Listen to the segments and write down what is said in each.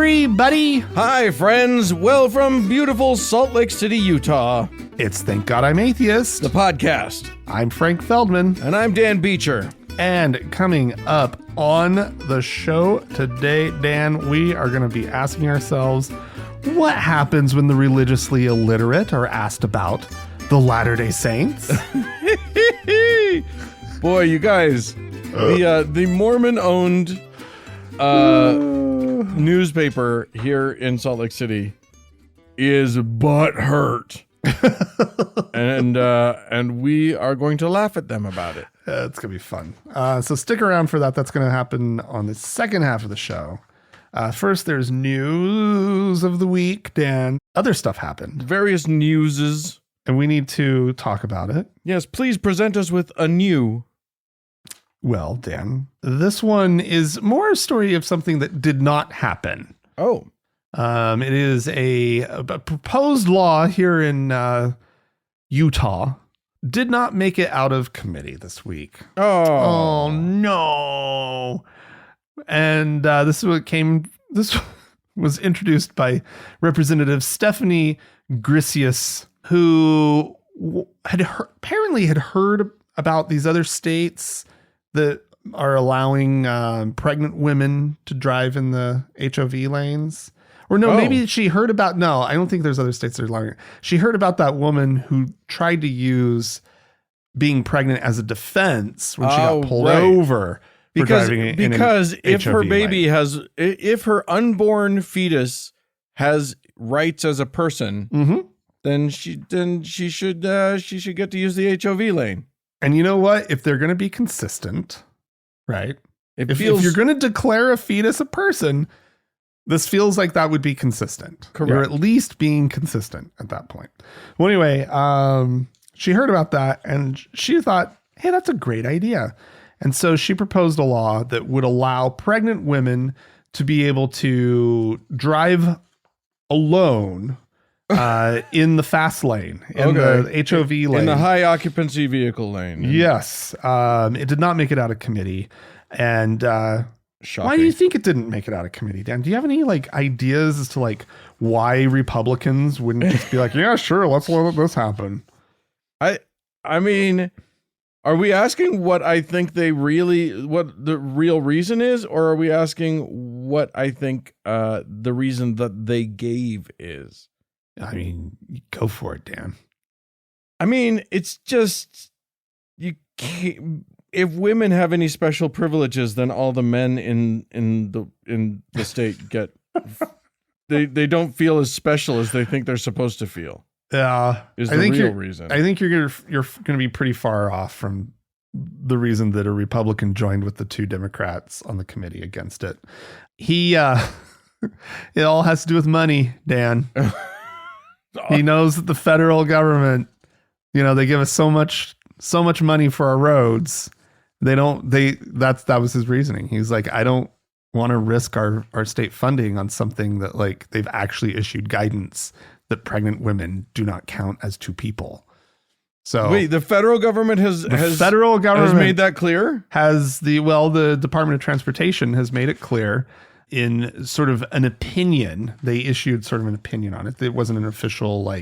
everybody. Hi, friends. Well, from beautiful Salt Lake City, Utah, It's Thank God I'm Atheist. the podcast. I'm Frank Feldman. And I'm Dan Beecher. And coming up on the show today, Dan, we are going to be asking ourselves what happens when the religiously illiterate are asked about the Latter-day Saints. Boy, you guys, the Mormon-owned newspaper here in Salt Lake City is butthurt. and we are going to laugh at them about it. It's going to be fun. So stick around for that. That's going to happen on the second half of the show. First, there's news of the week, Dan. Other stuff happened. Various newses. And we need to talk about it. Yes, please present us with a new. Well, Dan, this one is more a story of something that did not happen. Oh. It is a proposed law here in Utah. Did not make it out of committee this week. Oh no. And this is what came. This was introduced by Representative Stephanie Grisius, who apparently had heard about these other states that are allowing pregnant women to drive in the HOV lanes. Or no, maybe she heard about, no, I don't think there's other states that are allowing it. She heard about that woman who tried to use being pregnant as a defense when she got pulled over. Because if her baby if her unborn fetus has rights as a person, then she should get to use the HOV lane. And you know what? If they're going to be consistent, right? If you're going to declare a fetus a person, this feels like that would be consistent. Correct. You're at least being consistent at that point. Well, anyway, she heard about that and she thought, hey, that's a great idea. And so she proposed a law that would allow pregnant women to be able to drive alone in the fast lane, in the HOV lane. In the high occupancy vehicle lane. Yes. It did not make it out of committee. And why do you think it didn't make it out of committee, Dan? Do you have any ideas as to why Republicans wouldn't just be like, yeah, sure, let's let this happen? I mean, are we asking what I think what the real reason is, or are we asking what I think the reason that they gave is? I mean, go for it, Dan. I mean, it's just, you can't, if women have any special privileges, then all the men in the state get they don't feel as special as they think they're supposed to feel. Yeah, is the real reason. I think you're gonna be pretty far off from the reason that a Republican joined with the two Democrats on the committee against it. It all has to do with money, Dan. He knows that the federal government, they give us so much money for our roads. That was his reasoning. He's like, I don't want to risk our state funding on something that they've actually issued guidance that pregnant women do not count as two people. So wait, the federal government has made that clear? The Department of Transportation has made it clear in sort of an opinion. They issued sort of an opinion on it. It wasn't an official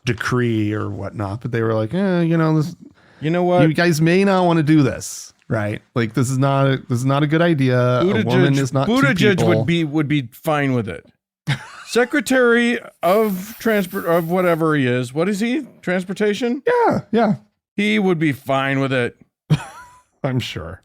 decree or whatnot, but they were like, this, you know what? You guys may not want to do this, right? This is not a good idea. A woman is not two people. would be fine with it. Secretary of Transport of whatever he is. What is he? Transportation? Yeah. He would be fine with it. I'm sure.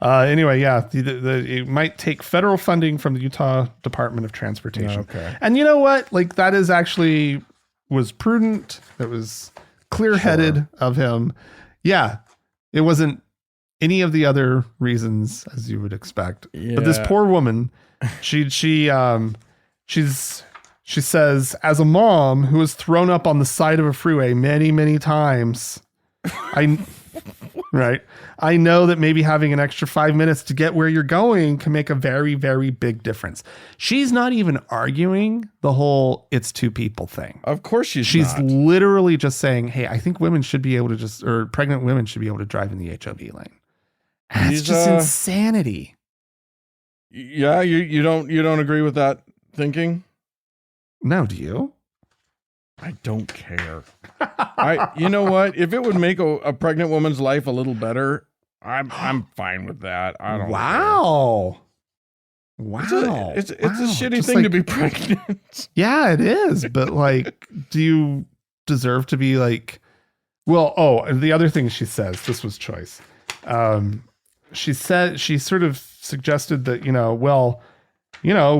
Anyway, yeah, it might take federal funding from the Utah Department of Transportation. Okay. And you know what? That is actually was prudent. It was clear-headed of him. Yeah, it wasn't any of the other reasons as you would expect. Yeah. But this poor woman, she says, as a mom who was thrown up on the side of a freeway many, many times, I know that maybe having an extra 5 minutes to get where you're going can make a very, very big difference. She's not even arguing the whole it's two people thing. Of course she's not. Literally just saying, hey, I think women should be able to or pregnant women should be able to drive in the HOV lane. That's just insanity. Yeah, you don't agree with that thinking? No, do you? I don't care. You know what? If it would make a pregnant woman's life a little better, I'm fine with that. I don't. Wow. Care. Wow. It's a shitty thing to be pregnant. Yeah, it is. But like, do you deserve to be like? Well, and the other thing she says, this was choice. She sort of suggested that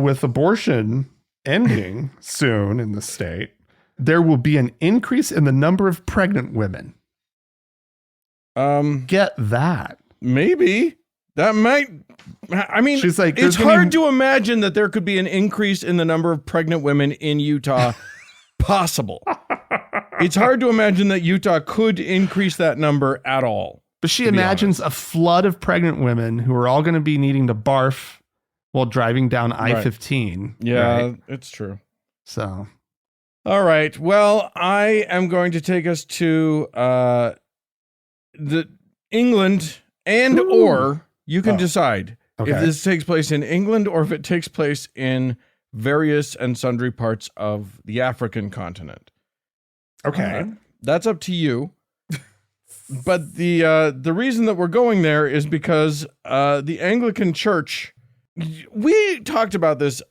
with abortion ending soon in the state, there will be an increase in the number of pregnant women. Get that? Maybe that might. I mean, she's like, it's hard to imagine that there could be an increase in the number of pregnant women in Utah. Possible. It's hard to imagine that Utah could increase that number at all. But she imagines a flood of pregnant women who are all going to be needing to barf while driving down I-15. Yeah, right? It's true. So. All right. Well, I am going to take us to the England or you can decide if this takes place in England or if it takes place in various and sundry parts of the African continent. Okay. That's up to you. But the reason that we're going there is because the Anglican Church, we talked about this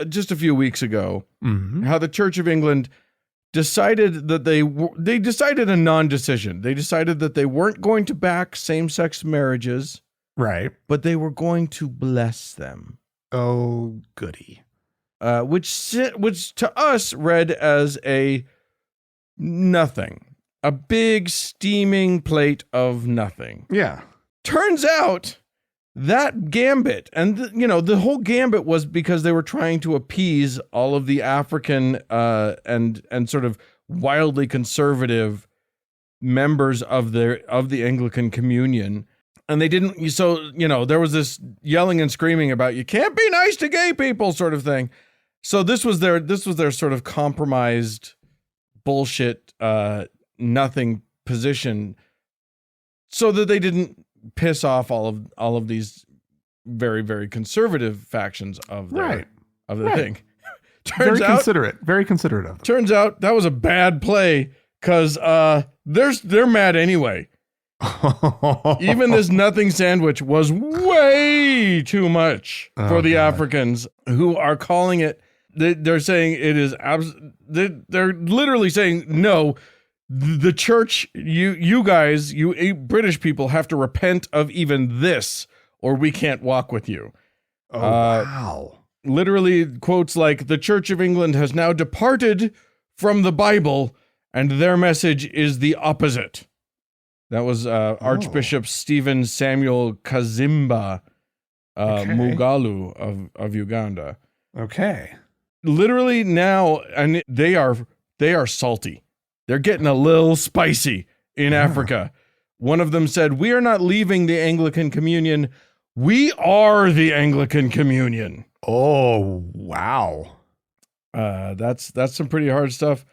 just a few weeks ago, how the Church of England decided that they decided a non-decision. They decided that they weren't going to back same-sex marriages, right? But they were going to bless them. Oh, goody! Which to us read as a nothing, a big steaming plate of nothing. Yeah. Turns out that gambit, and the whole gambit was because they were trying to appease all of the African and sort of wildly conservative members of the Anglican Communion, and they didn't. So there was this yelling and screaming about you can't be nice to gay people sort of thing. So this was their sort of compromised bullshit nothing position, so that they didn't piss off all of these very, very conservative factions of the thing. Very considerate of them. Turns out that was a bad play because they're mad anyway. Even this nothing sandwich was way too much for the Africans, who are calling it. They're saying it is. They're literally saying no. The church, you guys, you British people have to repent of even this, or we can't walk with you. Oh, wow. Literally quotes like, the Church of England has now departed from the Bible, and their message is the opposite. That was Archbishop Stephen Samuel Kazimba Mugalu of Uganda. Okay. Literally now, and they are salty. They're getting a little spicy in Africa. One of them said, "We are not leaving the Anglican Communion. We are the Anglican Communion." Oh, wow. That's some pretty hard stuff.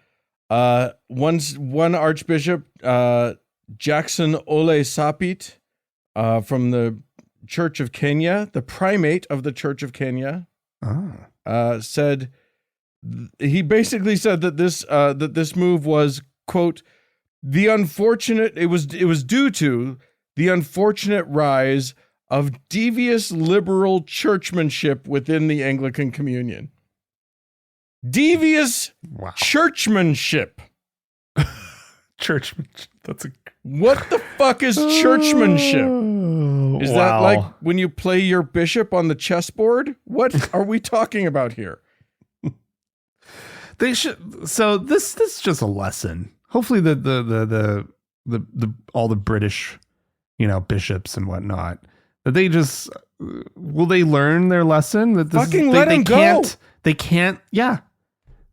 One archbishop, Jackson Ole Sapit, from the Church of Kenya, the primate of the Church of Kenya, said, he basically said that this move was, quote, it was due to the unfortunate rise of devious liberal churchmanship within the Anglican Communion. Devious churchmanship. Churchmanship. What the fuck is churchmanship? Is that like when you play your bishop on the chessboard? What are we talking about here? They should. So this is just a lesson. Hopefully the all the British, bishops and whatnot, that they just will they learn their lesson that this fucking let them go. They can't. Yeah,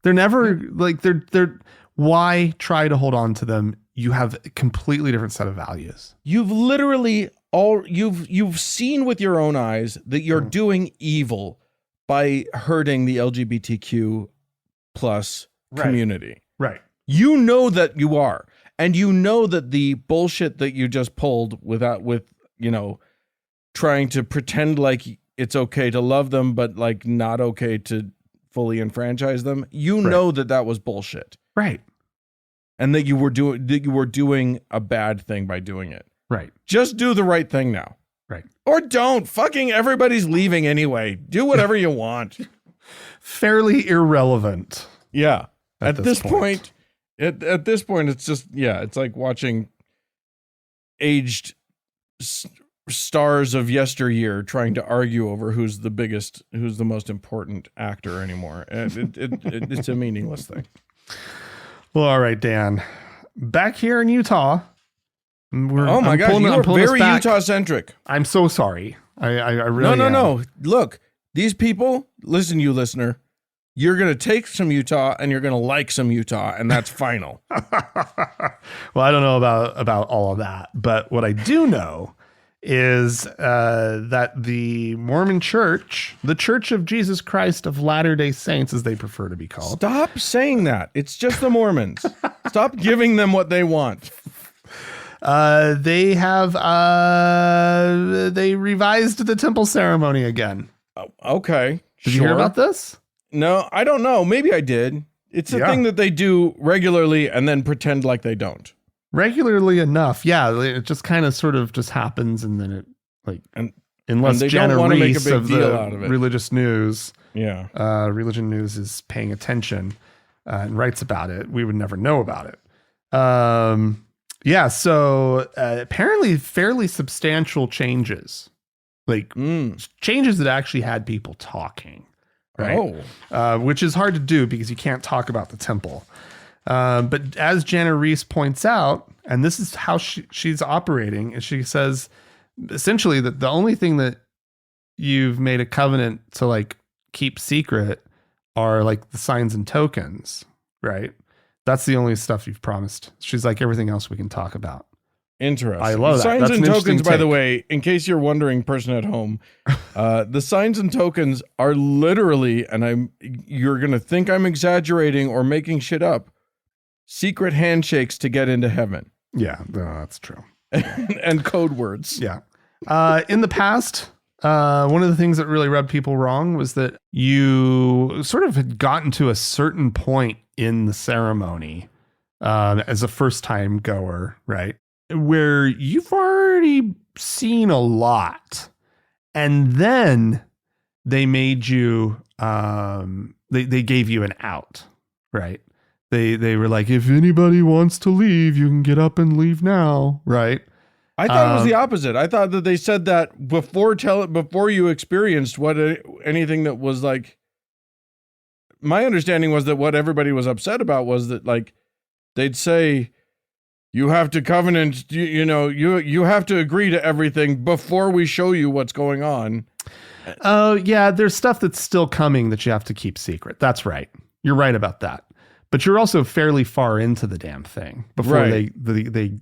they're never like they're. Why try to hold on to them? You have a completely different set of values. You've literally you've seen with your own eyes that you're doing evil by hurting the LGBTQ plus community. Right. You know that you are. And you know that the bullshit that you just pulled with trying to pretend like it's okay to love them, but like not okay fully enfranchise them, you know that was bullshit. Right. And that you were doing a bad thing by doing it. Right. Just do the right thing now. Right. Or don't. Fucking everybody's leaving anyway. Do whatever you want. Fairly irrelevant. Yeah. At this point, it's just, it's like watching aged stars of yesteryear trying to argue over who's the most important actor anymore. It's a meaningless thing. Well, all right, Dan. Back here in Utah. Oh my God, you are very Utah-centric. I'm so sorry. I really am. No. Look, these people, listen, you listener, you're going to take some Utah and you're going to like some Utah, and that's final. Well, I don't know about all of that, but what I do know is that the Mormon Church, the Church of Jesus Christ of Latter-day Saints, as they prefer to be called. Stop saying that. It's just the Mormons. Stop giving them what they want. They have they revised the temple ceremony again. Oh, okay. Did you hear about this? No, I don't know. Maybe I did. It's a thing that they do regularly and then pretend like they don't. Regularly enough. Yeah. It just kind of sort of just happens. And then it unless they Jana don't want to make a Reese big of deal the out of it. religious news. Yeah. Religion news is paying attention and writes about it. We would never know about it. So apparently fairly substantial changes, changes that actually had people talking, right? Which is hard to do because you can't talk about the temple. But as Jana Reese points out, and this is how she's operating, is she says essentially that the only thing that you've made a covenant to keep secret are the signs and tokens, right? That's the only stuff you've promised. She's like, everything else we can talk about. Interesting. I love that. Signs That's and an tokens, by take. the way, in case you're wondering, person at home, the signs and tokens are literally, and you're going to think I'm exaggerating or making shit up, secret handshakes to get into heaven. Yeah, no, that's true. And code words. Yeah. In the past, one of the things that really rubbed people wrong was that you sort of had gotten to a certain point in the ceremony as a first-time goer, right? Where you've already seen a lot. And then they made you, they gave you an out, right? They were like, if anybody wants to leave, you can get up and leave now, right? I thought it was the opposite. I thought that they said that before you experienced anything that was my understanding was that what everybody was upset about was that they'd say you have to covenant, you have to agree to everything before we show you what's going on. Oh yeah, there's stuff that's still coming that you have to keep secret. That's right. You're right about that. But you're also fairly far into the damn thing before they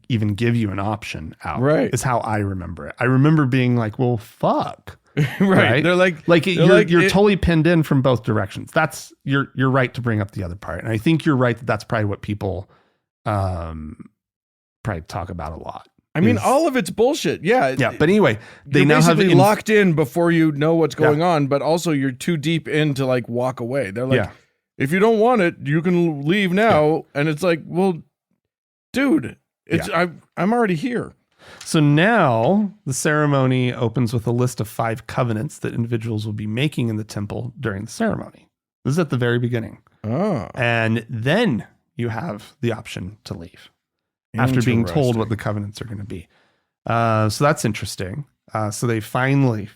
even give you an option out. Right. Is how I remember it. I remember being like, well, fuck. Right. They're you're totally pinned in from both directions. That's you're right to bring up the other part. And I think you're right that that's probably what people probably talk about a lot. I mean, all of it's bullshit. Yeah. Yeah. But anyway, they now have locked in before you know what's going on, but also you're too deep in to walk away. They're like, if you don't want it, you can leave now. Yeah. And it's like, well, dude, I'm already here. So now the ceremony opens with a list of 5 covenants that individuals will be making in the temple during the ceremony. This is at the very beginning. Oh. And then you have the option to leave after being told what the covenants are going to be. So that's interesting. So they finally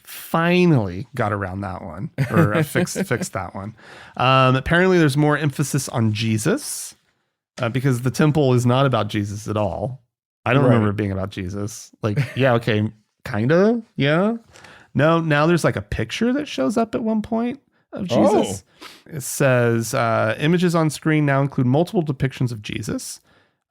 got around that one, or fixed that one. Apparently there's more emphasis on Jesus because the temple is not about Jesus at all. I don't remember it being about Jesus. Okay, kind of, yeah. No, now there's a picture that shows up at one point of Jesus. Oh. It says, images on screen now include multiple depictions of Jesus.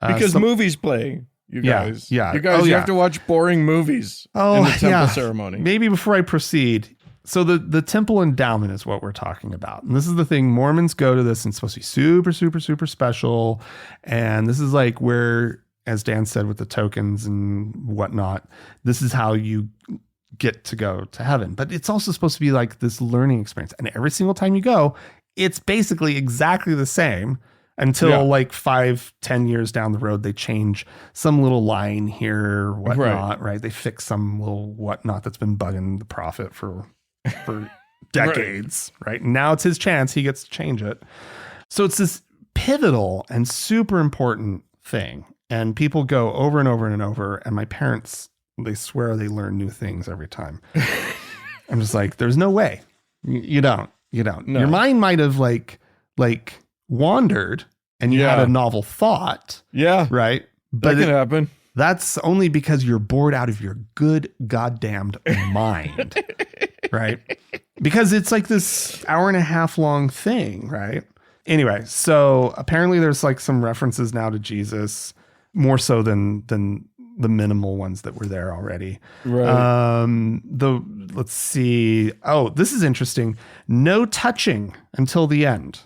Because movies play. You guys, you have to watch boring movies in the temple ceremony. Maybe before I proceed. So the temple endowment is what we're talking about. And this is the thing. Mormons go to this and it's supposed to be super, super, super special. And this is where, as Dan said, with the tokens and whatnot, this is how you get to go to heaven. But it's also supposed to be this learning experience. And every single time you go, it's basically exactly the same until like 5-10 years down the road, they change some little line here, whatnot, right? They fix some little whatnot that's been bugging the prophet for decades, right? Now it's his chance. He gets to change it. So it's this pivotal and super important thing. And people go over and over and over. And my parents, they swear they learn new things every time. I'm just like, there's no way. You don't. No. Your mind might have like wandered and you had a novel thought. Yeah. Right. But that can happen. That's only because you're bored out of your good goddamned mind. Right. Because it's like this hour-and-a-half long thing. Right. Anyway, so apparently there's like some references now to Jesus, more so than the minimal ones that were there already. Right. Let's see. Oh, this is interesting. No touching until the end.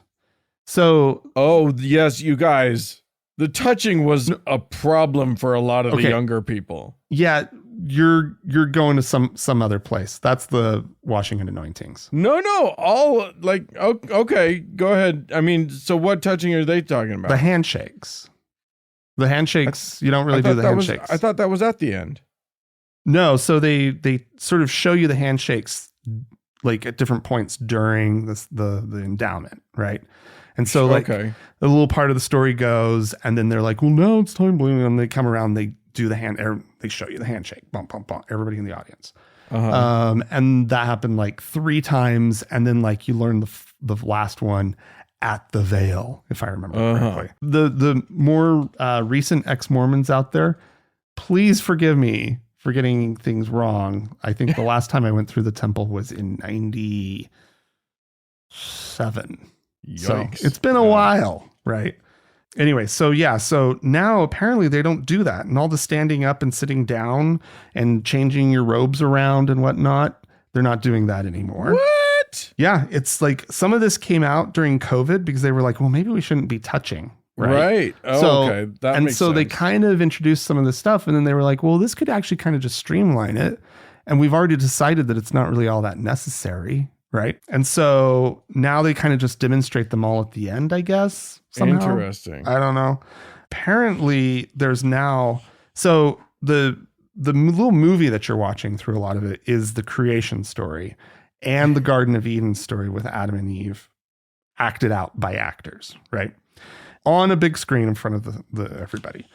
So. Oh, yes, you guys. The touching was a problem for a lot of the younger people. Yeah, you're going to some other place. That's the washing and anointings. No. All like, okay, go ahead. I mean, so what touching are they talking about? The handshakes. The handshakes, you don't really do the handshakes. I thought that was at the end. No, so they sort of show you the handshakes like at different points during the endowment, right? And so the little part of the story goes, and then they're like, well, no, it's time blooming. And they come around, they do they show you the handshake, bump, bump, bump, everybody in the audience. And that happened like 3 times. And then like you learn the last one at the veil, if I remember correctly. The more recent ex-Mormons out there, please forgive me for getting things wrong. I think the last time I went through the temple was in 97. Yikes. So it's been a while, right? Anyway, so now apparently they don't do that. And all the standing up and sitting down and changing your robes around and whatnot, they're not doing that anymore. What? Yeah, it's like some of this came out during COVID because they were like, well, maybe we shouldn't be touching. Right. Oh, okay. That makes sense. They kind of introduced some of this stuff, and then they were like, well, this could actually kind of just streamline it. And we've already decided that it's not really all that necessary. Right. And so now they kind of just demonstrate them all at the end, I guess. Somehow. Interesting. I don't know. Apparently there's now, so the little movie that you're watching through a lot of it is the creation story and the Garden of Eden story with Adam and Eve acted out by actors, right? On a big screen in front of the everybody.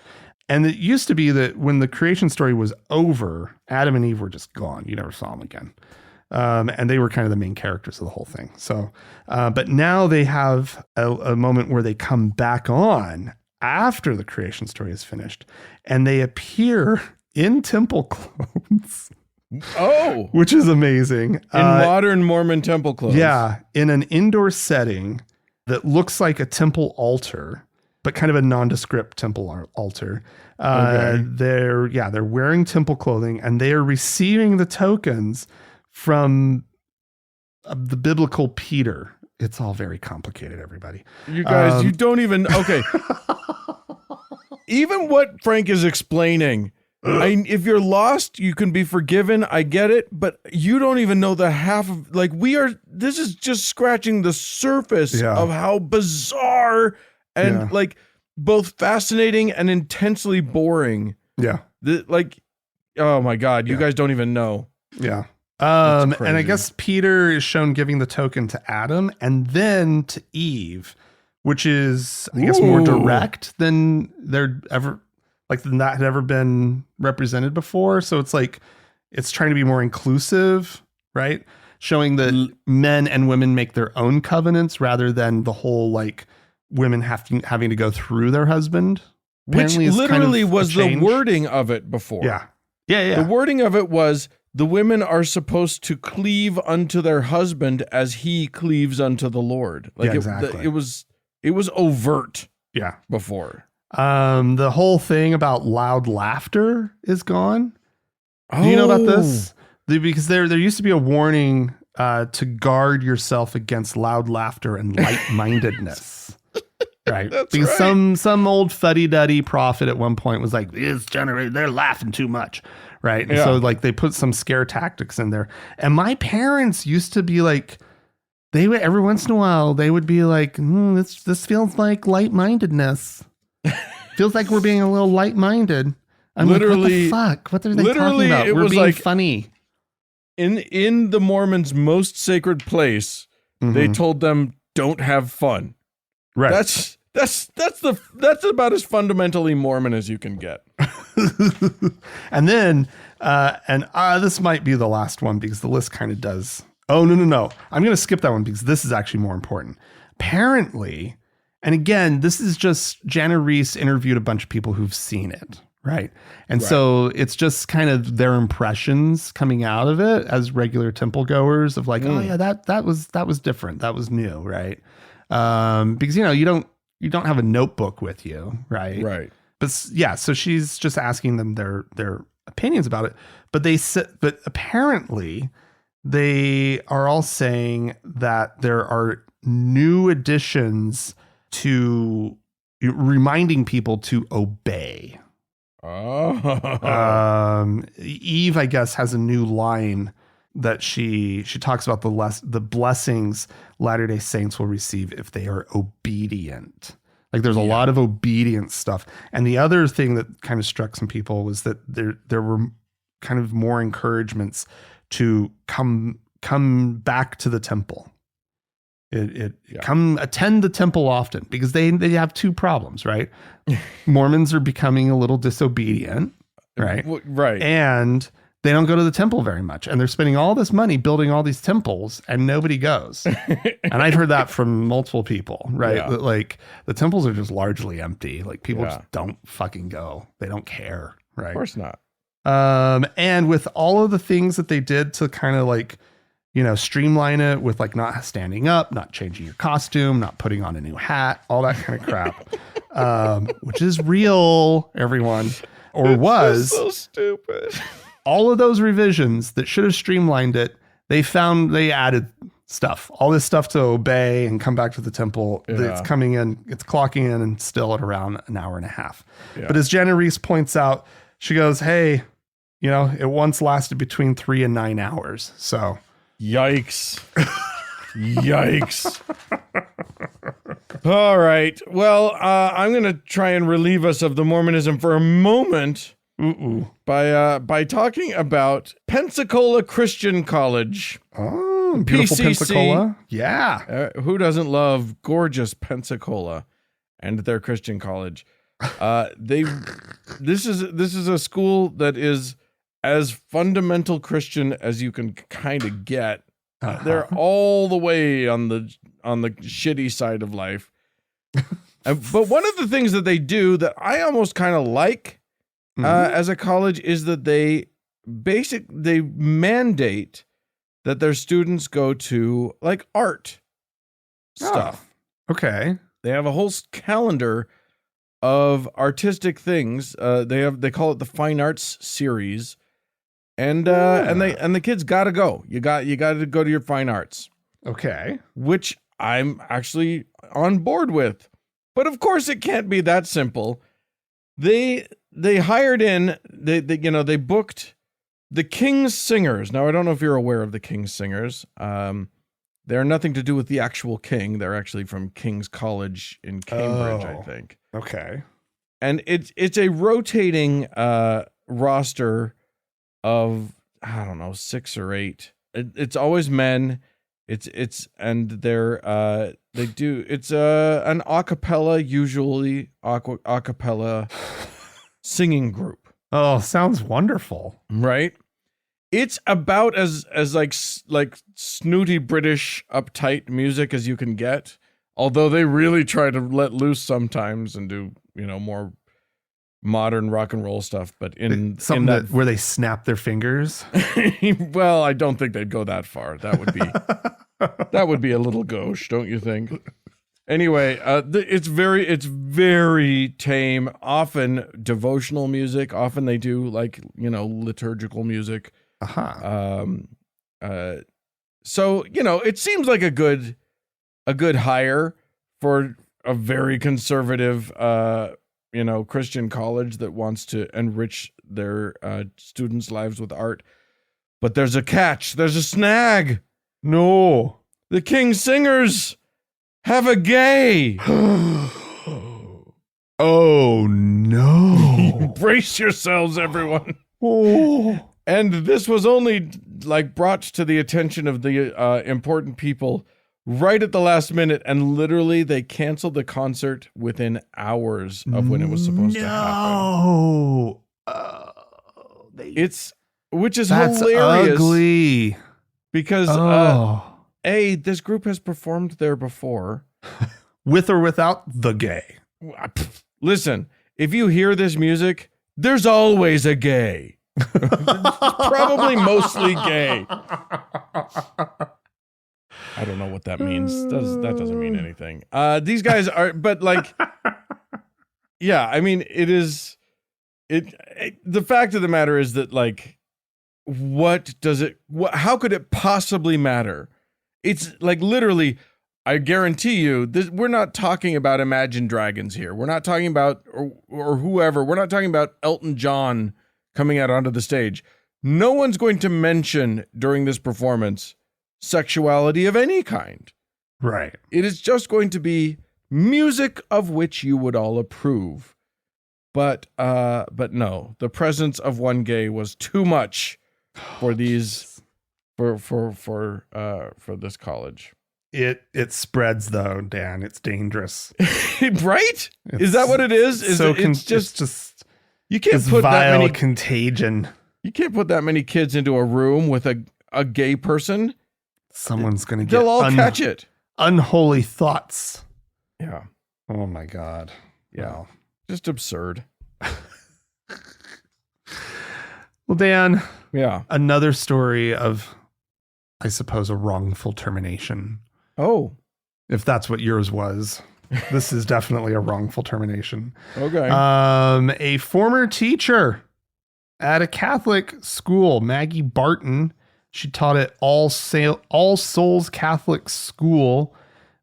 And it used to be that when the creation story was over, Adam and Eve were just gone. You never saw them again. And they were kind of the main characters of the whole thing. So, but now they have a moment where they come back on after the creation story is finished, and they appear in temple clothes. Oh, which is amazing. In modern Mormon temple clothes. Yeah. In an indoor setting that looks like a temple altar, but kind of a nondescript temple altar. They're wearing temple clothing, and they are receiving the tokens from the biblical Peter. It's all very complicated, everybody. You guys, you don't even, okay. Even what Frank is explaining, if you're lost, you can be forgiven. I get it, but you don't even know the half of, like, this is just scratching the surface of how bizarre and like both fascinating and intensely boring. Yeah. Oh my God, you guys don't even know. Yeah. And I guess Peter is shown giving the token to Adam and then to Eve, which is, I guess, more direct than that had ever been represented before. So it's like, it's trying to be more inclusive, right? Showing that men and women make their own covenants rather than the whole, like, women having to go through their husband. Which literally was the wording of it before. Yeah. Yeah. The wording of it was, the women are supposed to cleave unto their husband as he cleaves unto the Lord. Like exactly. It was overt. Yeah. Before. The whole thing about loud laughter is gone. Do you know about this? Because there used to be a warning to guard yourself against loud laughter and light-mindedness. Right. That's because right. some old fuddy-duddy prophet at one point was like, this generation, they're laughing too much. Right. And so like they put some scare tactics in there. And my parents used to be like, they would every once in a while they would be like, this feels like light-mindedness. Feels like we're being a little light-minded. I'm Literally, like, what the fuck? What are they talking about? It We're was being like funny. In the Mormons' most sacred place, they told them, "Don't have fun." Right. That's about as fundamentally Mormon as you can get. And then, this might be the last one because the list kind of does. Oh, no. I'm going to skip that one because this is actually more important. Apparently, and again, this is just Jana Reese interviewed a bunch of people who've seen it, right? And so it's just kind of their impressions coming out of it as regular temple goers of like, oh yeah, that was different. That was new, right? Because you don't have a notebook with you, right? Right. But yeah, so she's just asking them their opinions about it. But apparently they are all saying that there are new additions to reminding people to obey. Eve, I guess, has a new line that she talks about the blessings Latter-day Saints will receive if they are obedient. Like there's a lot of obedience stuff. And the other thing that kind of struck some people was that there were kind of more encouragements to come back to the temple. Come attend the temple often because they have two problems, right? Mormons are becoming a little disobedient, right? Right. And they don't go to the temple very much. And they're spending all this money building all these temples and nobody goes. And I've heard that from multiple people, right? Yeah. That like the temples are just largely empty. Like people just don't fucking go. They don't care, right? Of course not. And with all of the things that they did to kind of like, streamline it with like not standing up, not changing your costume, not putting on a new hat, all that kind of crap, which is real, everyone, or was so stupid. All of those revisions that should have streamlined it, they added stuff, all this stuff to obey and come back to the temple. Yeah. It's coming in, it's clocking in and still at around an hour and a half. Yeah. But as Jana Reese points out, she goes, hey, it once lasted between 3 and 9 hours. So yikes. Yikes. All right. Well, I'm going to try and relieve us of the Mormonism for a moment by talking about Pensacola Christian College. Oh, beautiful PCC. Pensacola. Yeah. Who doesn't love gorgeous Pensacola and their Christian college? This is a school that is as fundamental Christian as you can kind of get. They're all the way on the shitty side of life. But one of the things that they do that I almost kind of like as a college is that they mandate that their students go to like art stuff. Okay. They have a whole calendar of artistic things. They call it the Fine Arts Series. And the kids gotta go. You got to go to your fine arts. Okay. Which I'm actually on board with. But of course it can't be that simple. They hired in, they booked the King's Singers. Now I don't know if you're aware of the King's Singers. They're nothing to do with the actual king. They're actually from King's College in Cambridge, I think. Okay. And it's a rotating roster of, I don't know, 6 or 8. It's always men. It's an a cappella, usually a cappella singing group. Oh, sounds wonderful. Right? It's about as like snooty British uptight music as you can get. Although they really try to let loose sometimes and do, more modern rock and roll stuff, but where they snap their fingers. Well, I don't think they'd go that far. That would be a little gauche, don't you think? Anyway, it's very tame. Often devotional music. Often they do like liturgical music. So it seems like a good hire for a very conservative Christian college that wants to enrich their students' lives with art. But there's a catch. There's a snag. No. The King's Singers have a gay. Oh no. Brace yourselves, everyone. Oh. And this was only like brought to the attention of the important people right at the last minute, and literally they canceled the concert within hours of when it was supposed to happen. Which is That's hilarious. Ugly. Because this group has performed there before. With or without the gay. Listen, if you hear this music, there's always a gay. Probably mostly gay. I don't know what that means. That doesn't mean anything. These guys are, but like, yeah, I mean, the fact of the matter is that, like, how could it possibly matter? It's like, literally, I guarantee you, we're not talking about Imagine Dragons here. We're not talking about, or whoever, we're not talking about Elton John coming out onto the stage. No one's going to mention during this performance sexuality of any kind. Right. It is just going to be music of which you would all approve. But no, the presence of one gay was too much for these for this college. It spreads though, Dan. It's dangerous. Right? Is that what it is? It's just you can't put that many contagion. You can't put that many kids into a room with a gay person. Someone's going to get they'll all catch it. Unholy thoughts. Yeah. Oh my God. Yeah. Wow. Just absurd. Well, Dan. Yeah. Another story of, I suppose, a wrongful termination. Oh. If that's what yours was. This is definitely a wrongful termination. Okay. A former teacher at a Catholic school, Maggie Barton. She taught at All Souls Catholic School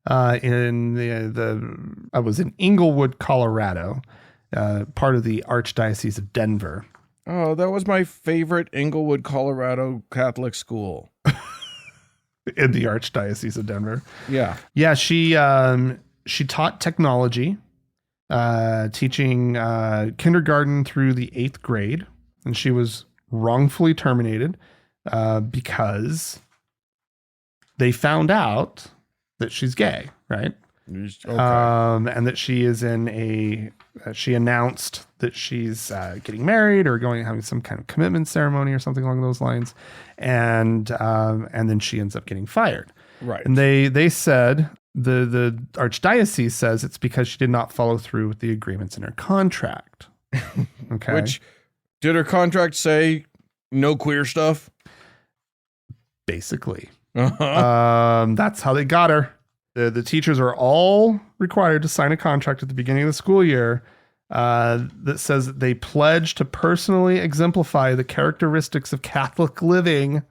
in I was in Inglewood, Colorado, part of the Archdiocese of Denver. Oh, that was my favorite Inglewood, Colorado Catholic school. In the Archdiocese of Denver. Yeah. Yeah, she taught technology, teaching kindergarten through the 8th grade, and she was wrongfully terminated because they found out that she's gay, right? Okay. And that she is she announced that she's getting married or having some kind of commitment ceremony or something along those lines. And then she ends up getting fired. Right. And they said, the Archdiocese says it's because she did not follow through with the agreements in her contract. Okay. Which, did her contract say no queer stuff? Basically. Uh-huh. That's how they got her. The teachers are all required to sign a contract at the beginning of the school year that says that they pledge to personally exemplify the characteristics of Catholic living.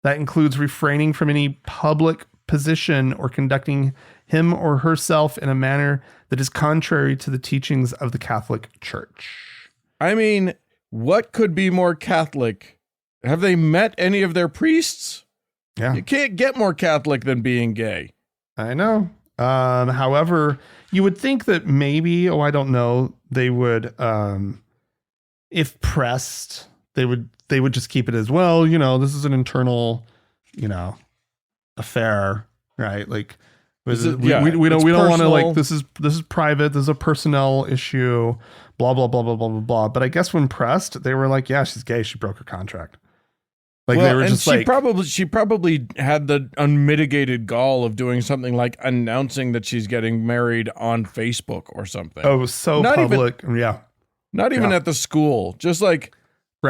That includes refraining from any public position or conducting him or herself in a manner that is contrary to the teachings of the Catholic Church. I mean, what could be more Catholic? Have they met any of their priests? Yeah. You can't get more Catholic than being gay. I know. However, you would think that maybe, I don't know, they would, if pressed, they would just keep it as, well, this is an internal, affair, right? Like, we don't want to, like, this is private. This is a personnel issue, blah, blah, blah, blah, blah, blah, blah. But I guess when pressed, they were like, yeah, she's gay. She broke her contract. Like, they were just she probably had the unmitigated gall of doing something like announcing that she's getting married on Facebook or something. Oh, it was so public. Not even at the school, just like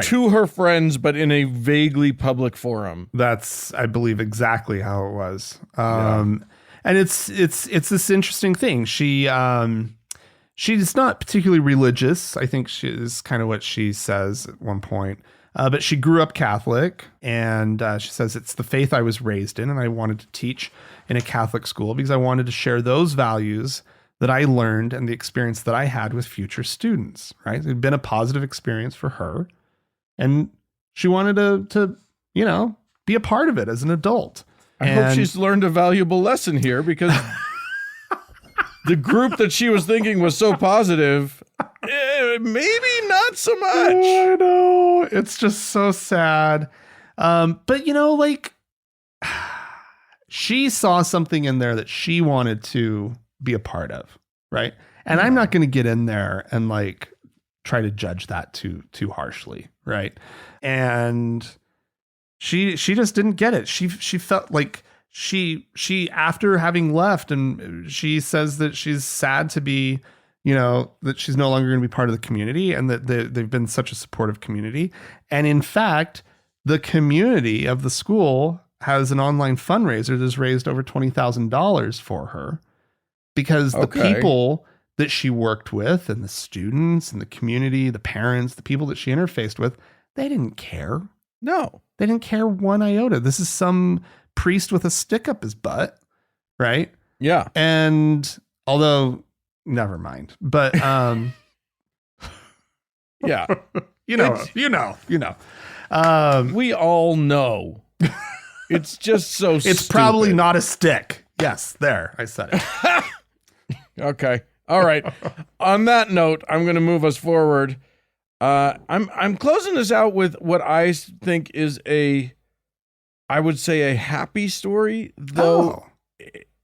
to her friends, but in a vaguely public forum. That's, I believe, exactly how it was. And it's this interesting thing. She's not particularly religious. I think she is kind of what she says at one point. But she grew up Catholic, and she says, it's the faith I was raised in, and I wanted to teach in a Catholic school because I wanted to share those values that I learned and the experience that I had with future students, right? It had been a positive experience for her, and she wanted to be a part of it as an adult. I hope she's learned a valuable lesson here, because the group that she was thinking was so positive, maybe not so much. I know. It's just so sad. But like, she saw something in there that she wanted to be a part of, right? And I'm not going to get in there and like try to judge that too harshly, right? And she just didn't get it. She felt like she after having left, and she says that she's sad to be, that she's no longer going to be part of the community, and that they've been such a supportive community. And in fact, the community of the school has an online fundraiser that's raised over $20,000 for her, because the people that she worked with, and the students and the community, the parents, the people that she interfaced with, they didn't care. No, they didn't care one iota. This is some priest with a stick up his butt, right? Yeah. And although, never mind. But yeah, you know. We all know. It's just so it's stupid. Probably not a stick. Yes, there, I said it. Okay. All right. On that note, I'm going to move us forward. I'm closing this out with what I think is I would say a happy story, though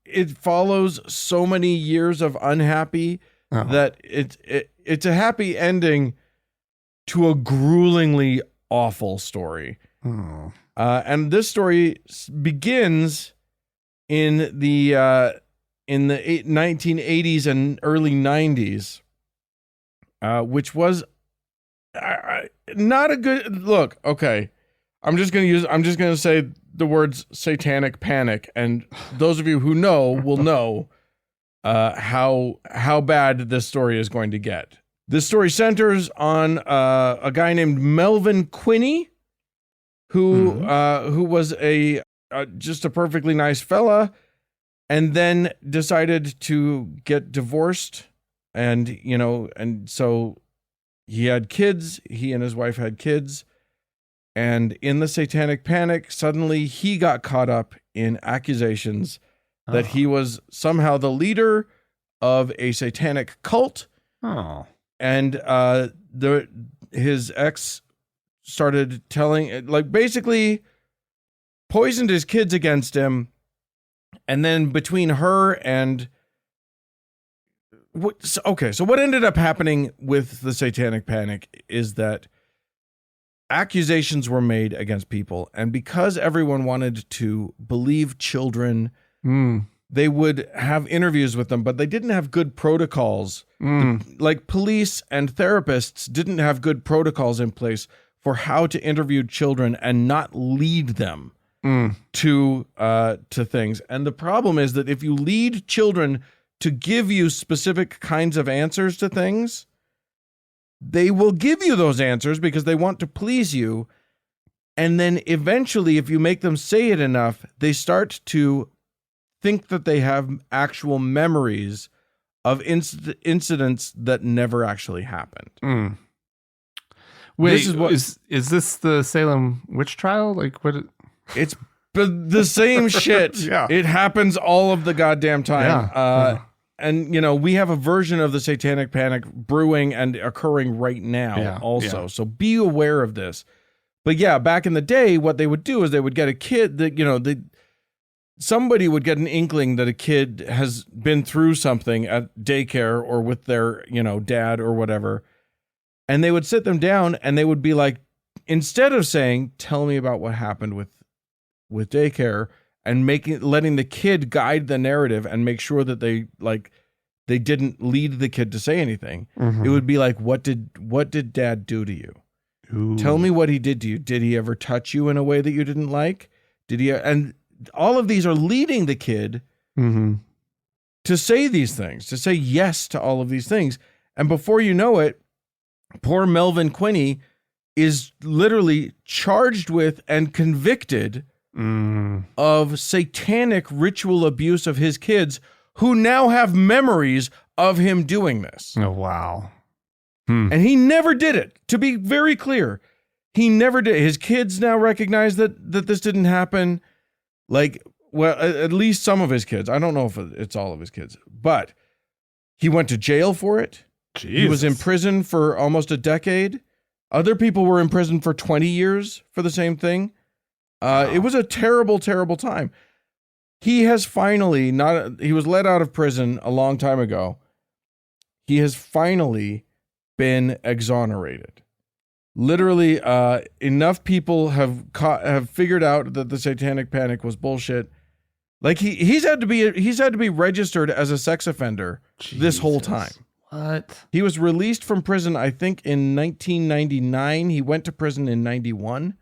it follows so many years of unhappy that it's a happy ending to a gruelingly awful story. Oh. And this story begins in the 1980s and early 90s, which was not a good look. Okay, I'm just gonna say the words satanic panic, and those of you who know will know how bad this story is going to get. This story centers on a guy named Melvin Quinney, who was just a perfectly nice fella, and then decided to get divorced, and so he had kids. He and his wife had kids, and in the satanic panic, suddenly he got caught up in accusations that he was somehow the leader of a satanic cult. Oh. And his ex started telling, like, basically poisoned his kids against him. And then between her and so what ended up happening with the satanic panic is that accusations were made against people, and because everyone wanted to believe children, they would have interviews with them, but they didn't have good protocols. Like police and therapists didn't have good protocols in place for how to interview children and not lead them to things. And the problem is that if you lead children to give you specific kinds of answers to things, they will give you those answers because they want to please you. And then eventually, if you make them say it enough, they start to think that they have actual memories of incidents that never actually happened. Wait, is this the Salem witch trial? Like, what? It's the same shit. Yeah. It happens all of the goddamn time. Yeah. And, we have a version of the satanic panic brewing and occurring right now also. Yeah. So be aware of this. But yeah, back in the day, what they would do is they would get a kid that, somebody would get an inkling that a kid has been through something at daycare or with their, dad or whatever. And they would sit them down and they would be like, instead of saying, tell me about what happened with daycare, and letting the kid guide the narrative and make sure that they didn't lead the kid to say anything. It would be like, what did dad do to you? Ooh. Tell me what he did to you. Did he ever touch you in a way that you didn't like? Did he? And all of these are leading the kid to say these things, to say yes to all of these things. And before you know it, poor Melvin Quinney is literally charged with and convicted of satanic ritual abuse of his kids, who now have memories of him doing this. Oh, wow. And he never did it. To be very clear, he never did. His kids now recognize that this didn't happen. Like, well, at least some of his kids. I don't know if it's all of his kids, but he went to jail for it. Jesus. He was in prison for almost a decade. Other people were in prison for 20 years for the same thing. It was a terrible, terrible time. He has finally he was let out of prison a long time ago. He has finally been exonerated. Literally, enough people have figured out that the Satanic Panic was bullshit. Like he's had to be registered as a sex offender this whole time. What? He was released from prison, I think, in 1999. He went to prison in 91.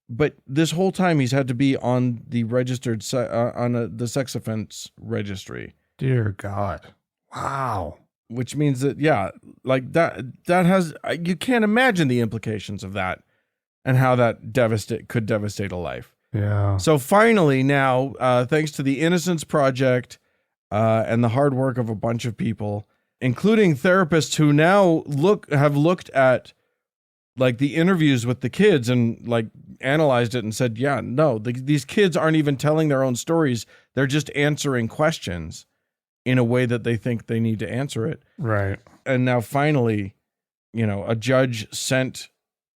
But this whole time he's had to be on the registered the sex offense registry. Dear God. Wow. Which means that, yeah, like that has, you can't imagine the implications of that and how that could devastate a life. Yeah. So finally now, thanks to the Innocence Project and the hard work of a bunch of people, including therapists who now have looked at like the interviews with the kids and like analyzed it and said, yeah, no, these kids aren't even telling their own stories. They're just answering questions in a way that they think they need to answer it. Right. And now finally, a judge sent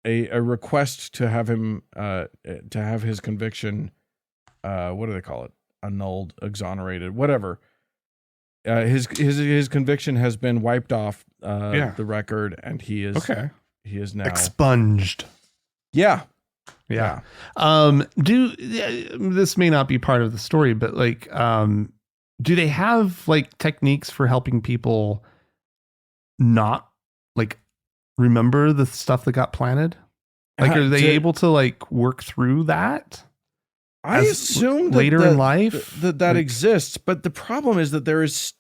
a request to have him, to have his conviction, what do they call it? Annulled, exonerated, whatever. His conviction has been wiped off the record, and he is He is now expunged. Yeah. This may not be part of the story, but like, do they have like techniques for helping people not like remember the stuff that got planted? Like, are they able to like work through that? I assume later in life that exists, but the problem is that there's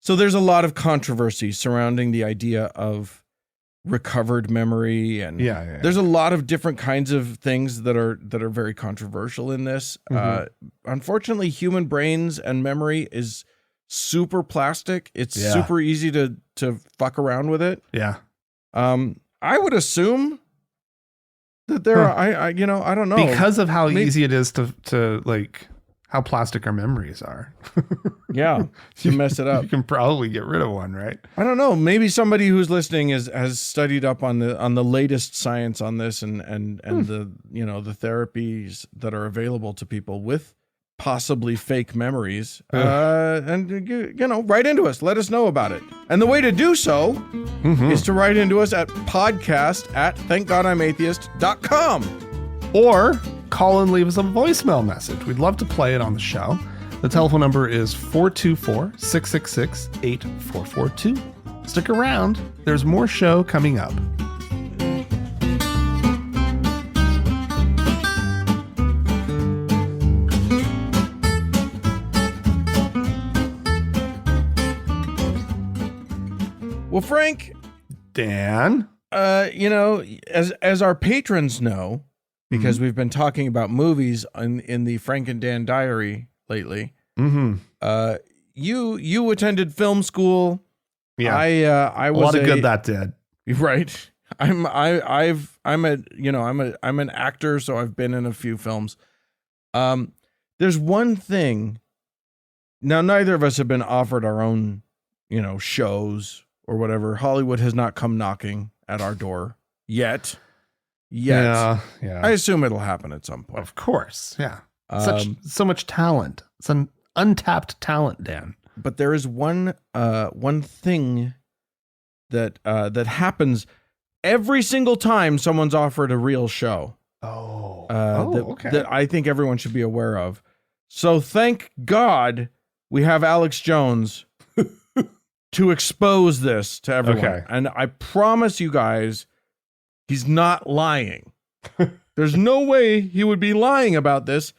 a lot of controversy surrounding the idea of recovered memory, and there's a lot of different kinds of things that are very controversial in this. Unfortunately, human brains and memory is super plastic. It's super easy to fuck around with it. I would assume that there are, I don't know, because of how easy it is to like how plastic our memories are. To mess it up. You can probably get rid of one, right? I don't know. Maybe somebody who's listening has studied up on the latest science on this and the the therapies that are available to people with possibly fake memories. And write into us. Let us know about it. And the way to do so is to write into us at podcast@thankgodimatheist.com. Or call and leave us a voicemail message. We'd love to play it on the show. The telephone number is 424-666-8442. Stick around. There's more show coming up. Well, Frank, Dan, as our patrons know, because we've been talking about movies in the Frank and Dan Diary lately. You attended film school. Yeah, I was a lot of good that did. Right. I'm an actor, so I've been in a few films. There's one thing. Now, neither of us have been offered our own, shows or whatever. Hollywood has not come knocking at our door yet. Yeah. I assume it'll happen at some point. Of course. Yeah. So much talent. It's an untapped talent, Dan. But there is one thing that happens every single time someone's offered a real show. That I think everyone should be aware of. So thank God we have Alex Jones to expose this to everyone. Okay. And I promise you guys, he's not lying. There's no way he would be lying about this.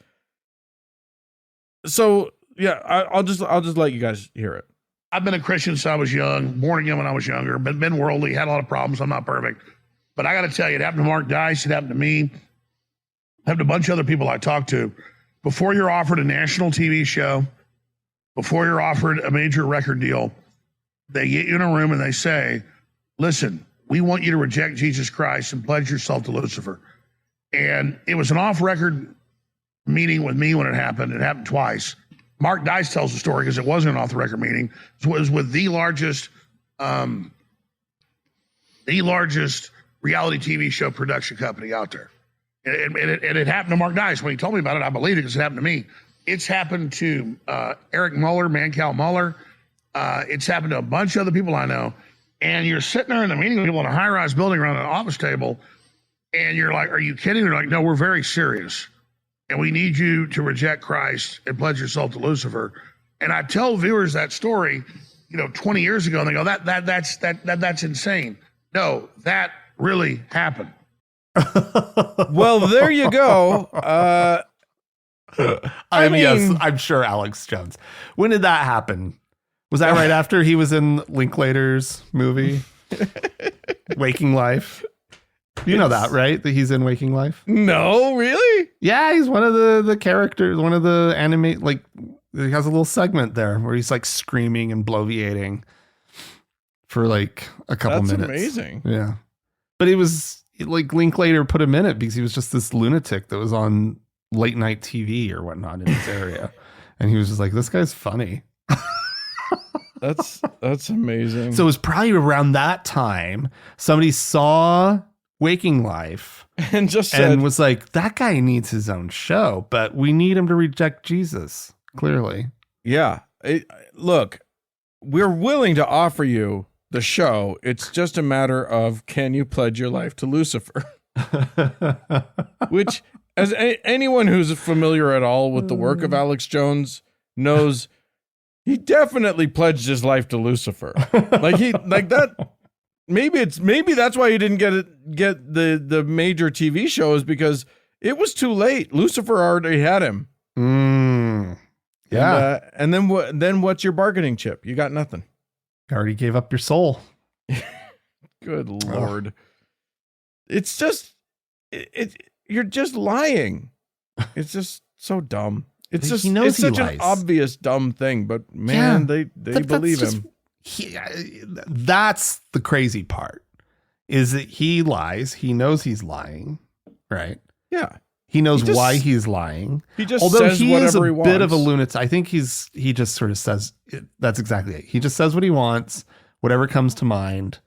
So yeah, I'll just let you guys hear it. I've been a Christian since I was young, born again when I was younger, but been worldly, had a lot of problems. I'm not perfect. But I got to tell you, it happened to Mark Dice. It happened to me. It happened to a bunch of other people I talked to. Before you're offered a national TV show, before you're offered a major record deal, they get you in a room and they say, listen, we want you to reject Jesus Christ and pledge yourself to Lucifer. And it was an off-record meeting with me when it happened. It happened twice. Mark Dice tells the story because it wasn't an off-the-record meeting. It was with the largest reality TV show production company out there. And it happened to Mark Dice. When he told me about it, I believed it because it happened to me. It's happened to Eric Muller, Mancal Muller. It's happened to a bunch of other people I know. And you're sitting there in the meeting with people in a high-rise building around an office table, and you're like, are you kidding? They're like, no, we're very serious. And we need you to reject Christ and pledge yourself to Lucifer. And I tell viewers that story, 20 years ago, and they go, that's insane. No, that really happened. Well, there you go. I mean, yes, I'm sure Alex Jones. When did that happen? Was that right after he was in Linklater's movie, Waking Life? You know that, right? That he's in Waking Life? No, really? Yeah, he's one of the characters, one of the animate, like, he has a little segment there where he's like screaming and bloviating for like a couple minutes. That's amazing. Yeah. But it was like Linklater put him in it because he was just this lunatic that was on late night TV or whatnot in his area. And he was just like, this guy's funny. That's amazing. So it was probably around that time somebody saw Waking Life and just said, and was like, that guy needs his own show, but we need him to reject Jesus. Clearly. Yeah. Look, we're willing to offer you the show. It's just a matter of, can you pledge your life to Lucifer? Which, as anyone who's familiar at all with the work of Alex Jones knows, he definitely pledged his life to Lucifer. Maybe that's why he didn't get the major TV shows, because it was too late. Lucifer already had him. Yeah. And then what's your bargaining chip? You got nothing. You already gave up your soul. Good Lord. It's just you're just lying. It's just so dumb. It's just it's such an obvious dumb thing, but man, they believe him. That's the crazy part, is that he lies. He knows he's lying, right? Yeah. He knows why he's lying. He just Although says he whatever is a he wants. bit of a lunatic. I think he just sort of says that's exactly it. He just says what he wants, whatever comes to mind,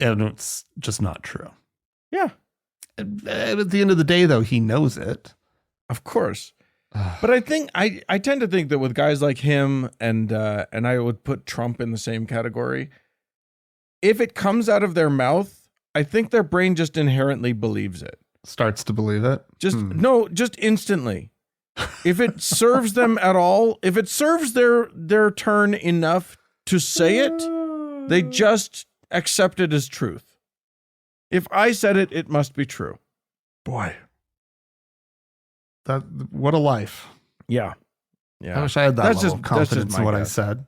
and it's just not true. Yeah. And at the end of the day, though, he knows it. Of course. But I think I tend to think that with guys like him and I would put Trump in the same category, if it comes out of their mouth, I think their brain just inherently believes it. Starts to believe it. Just instantly. If it serves them at all, if it serves their turn enough to say it, they just accept it as truth. If I said it, it must be true. Boy. What a life. Yeah. I wish I had that level of confidence in what I said.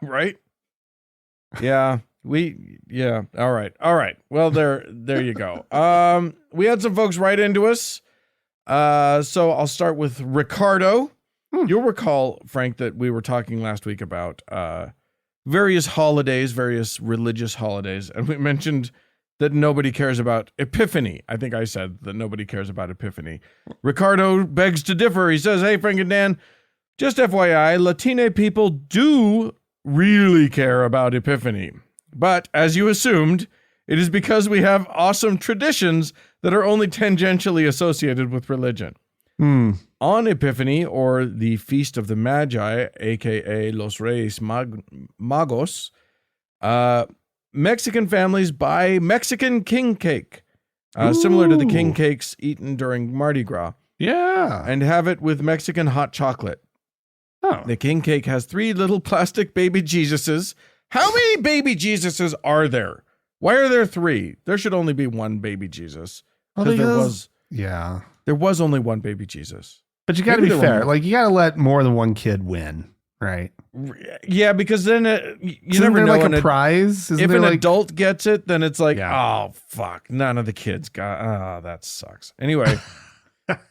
Right? Yeah. All right. Well, there you go. We had some folks write into us. So I'll start with Ricardo. You'll recall, Frank, that we were talking last week about various holidays, various religious holidays, and we mentioned that nobody cares about Epiphany. I think I said that nobody cares about Epiphany. Ricardo begs to differ. He says, hey, Frank and Dan, just FYI, Latine people do really care about Epiphany. But as you assumed, it is because we have awesome traditions that are only tangentially associated with religion. On Epiphany, or the Feast of the Magi, aka Los Reyes Magos, Mexican families buy Mexican king cake, similar to the king cakes eaten during Mardi Gras. Yeah. And have it with Mexican hot chocolate. Oh. The king cake has 3 little plastic baby Jesuses. How many baby Jesuses are there? Why are there 3? There should only be 1 baby Jesus. Because there was only 1 baby Jesus. But you got to be fair. Like, you got to let more than one kid win, right? Yeah, because then you never know. Like a prize? If an adult gets it, then it's like, oh fuck, none of the kids got. Oh, that sucks. Anyway,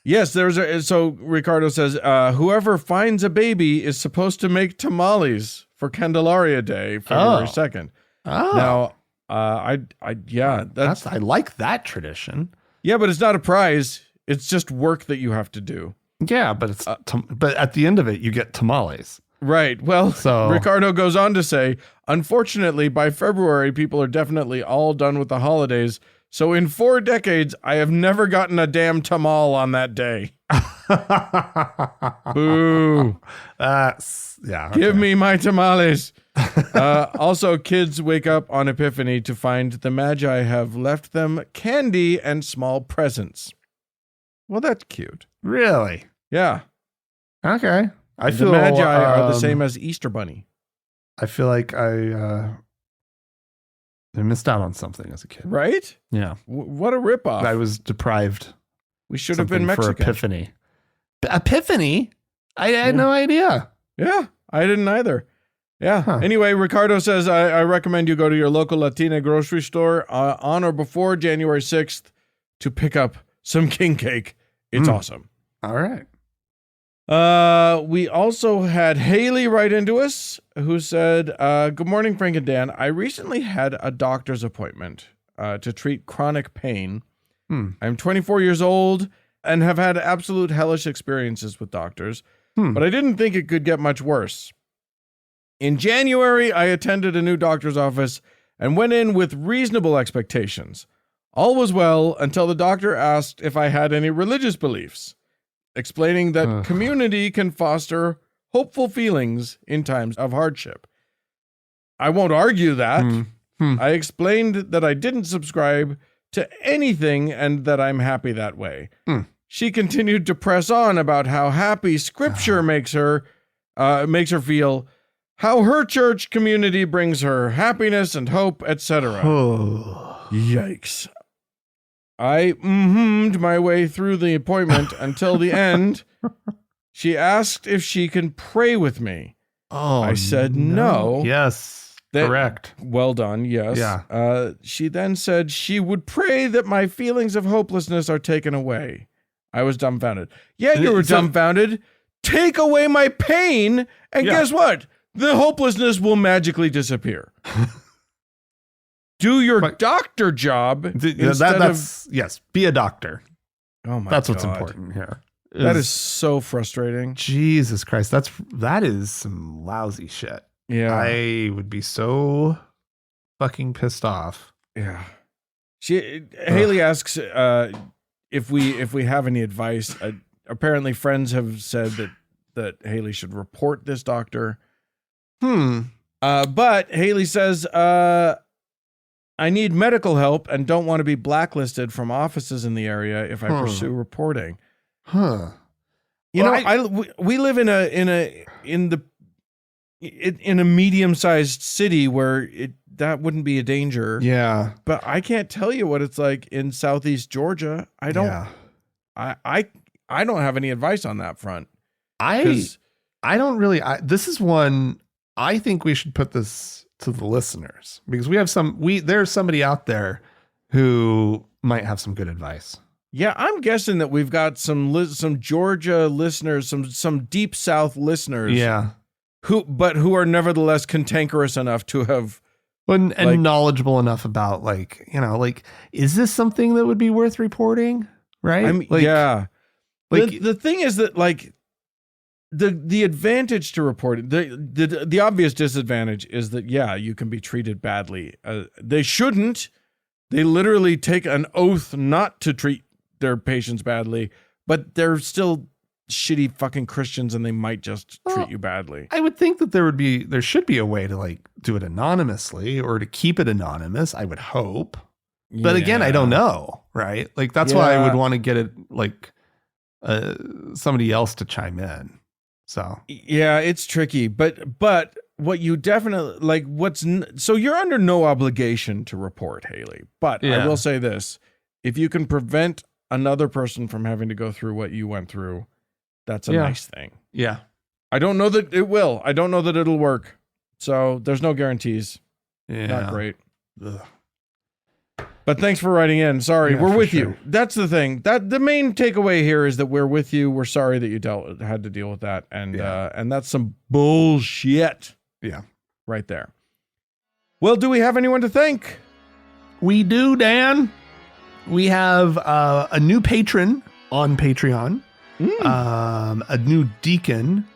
yes, so Ricardo says, whoever finds a baby is supposed to make tamales for Candelaria Day, February 2nd. Oh. Now, I like that tradition. Yeah, Yeah, but it's not a prize. It's just work that you have to do. Yeah, but it's but at the end of it, you get tamales. Right. Well, So- Ricardo goes on to say, unfortunately, by February, people are definitely all done with the holidays. So in 4 decades, I have never gotten a damn tamal on that day. Boo. That's yeah. Give okay. me my tamales. Also, kids wake up on Epiphany to find the Magi have left them candy and small presents. Well, that's cute. Really? Yeah. Okay. I The feel Magi are the same as Easter Bunny. I feel like I missed out on something as a kid. Right? Yeah. What a ripoff. I was deprived. We should have been something Mexican. for Epiphany. Epiphany? I had no idea. Yeah, I didn't either. Yeah. Huh. Anyway, Ricardo says, I recommend you go to your local Latina grocery store on or before January 6th to pick up some king cake. It's awesome. All right. We also had Haley write into us who said, good morning, Frank and Dan. I recently had a doctor's appointment to treat chronic pain. I'm 24 years old and have had absolute hellish experiences with doctors, but I didn't think it could get much worse. In January, I attended a new doctor's office and went in with reasonable expectations. All was well until the doctor asked if I had any religious beliefs, explaining that community can foster hopeful feelings in times of hardship. I won't argue that. I explained that I didn't subscribe to anything and that I'm happy that way. She continued to press on about how happy Scripture makes her feel, how her church community brings her happiness and hope, etc. Yikes. I mm'd my way through the appointment until the end. She asked if she can pray with me. I said no. Yes. Correct. Well done. Yes. Yeah. She then said she would pray that my feelings of hopelessness are taken away. I was dumbfounded. Yeah, you were dumbfounded. Take away my pain, and guess what? The hopelessness will magically disappear. Do your doctor job yes, be a doctor. Oh my That's God. what's important here. That is so frustrating. Jesus Christ. That is some lousy shit. Yeah. I would be so fucking pissed off. Yeah. Haley asks if we have any advice. Apparently friends have said that Haley should report this doctor. But Haley says, I need medical help and don't want to be blacklisted from offices in the area if I pursue reporting. We live in a medium-sized city where that wouldn't be a danger. Yeah. But I can't tell you what it's like in Southeast Georgia. I don't have any advice on that front. I don't really, this is one, I think we should put this to the listeners because there's somebody out there who might have some good advice. Yeah, I'm guessing that we've got some Georgia listeners, some deep South listeners. Yeah. Who are nevertheless cantankerous enough to have and knowledgeable enough about is this something that would be worth reporting? Right? I mean, yeah. The thing is that the advantage to reporting, the obvious disadvantage is that you can be treated badly. They shouldn't. They literally take an oath not to treat their patients badly, but they're still shitty fucking Christians and they might just treat you badly. I would think that there should be a way to do it anonymously or to keep it anonymous, I would hope. But again, I don't know, right? That's why I would want to get it somebody else to chime in. So yeah, it's tricky, but what you definitely so you're under no obligation to report, Haley. But I will say this: if you can prevent another person from having to go through what you went through, that's a nice thing. Yeah. I don't know that it will. I don't know that it'll work. So there's no guarantees. Yeah. Not great. Ugh. But thanks for writing in. Sorry, we're with sure. you. That's the thing. That the main takeaway here is that we're with you. We're sorry that you had to deal with that, and that's some bullshit. Yeah, right there. Well, do we have anyone to thank? We do, Dan. We have a new patron on Patreon. A new deacon